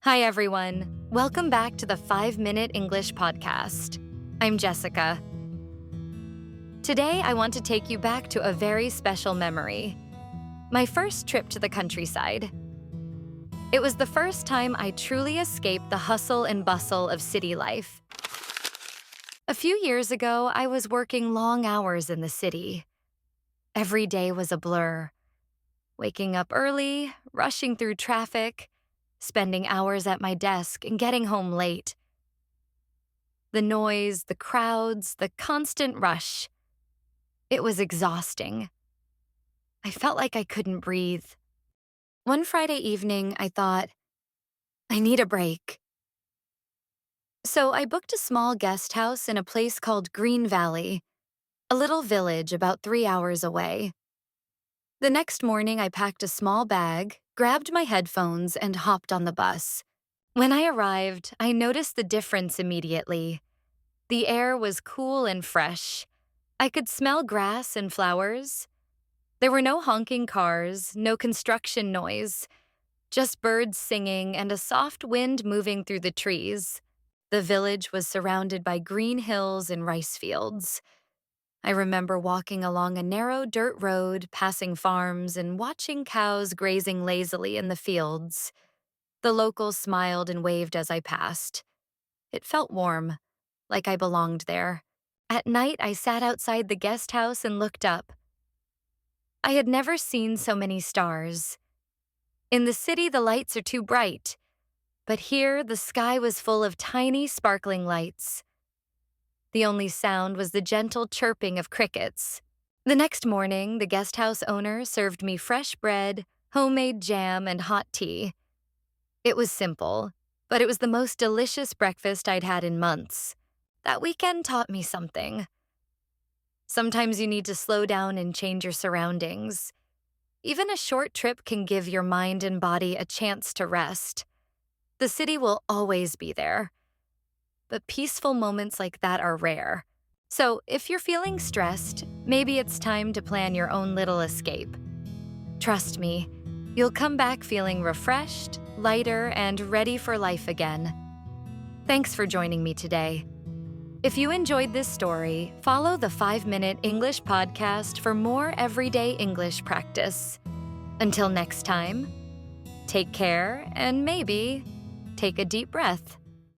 Hi, everyone. Welcome back to the 5-Minute English Podcast. I'm Jessica. Today, I want to take you back to a very special memory. My first trip to the countryside. It was the first time I truly escaped the hustle and bustle of city life. A few years ago, I was working long hours in the city. Every day was a blur. Waking up early, rushing through traffic, spending hours at my desk and getting home late. The noise, the crowds, the constant rush. It was exhausting. I felt like I couldn't breathe. One Friday evening, I thought, I need a break. So I booked a small guest house in a place called Green Valley, a little village about 3 hours away. The next morning, I packed a small bag, grabbed my headphones, and hopped on the bus. When I arrived, I noticed the difference immediately. The air was cool and fresh. I could smell grass and flowers. There were no honking cars, no construction noise, just birds singing and a soft wind moving through the trees. The village was surrounded by green hills and rice fields. I remember walking along a narrow dirt road, passing farms, and watching cows grazing lazily in the fields. The locals smiled and waved as I passed. It felt warm, like I belonged there. At night, I sat outside the guest house and looked up. I had never seen so many stars. In the city, the lights are too bright, but here the sky was full of tiny, sparkling lights. The only sound was the gentle chirping of crickets. The next morning, the guest house owner served me fresh bread, homemade jam, and hot tea. It was simple, but it was the most delicious breakfast I'd had in months. That weekend taught me something. Sometimes you need to slow down and change your surroundings. Even a short trip can give your mind and body a chance to rest. The city will always be there, but peaceful moments like that are rare. So if you're feeling stressed, maybe it's time to plan your own little escape. Trust me, you'll come back feeling refreshed, lighter, and ready for life again. Thanks for joining me today. If you enjoyed this story, follow the 5-Minute English Podcast for more everyday English practice. Until next time, take care and maybe take a deep breath.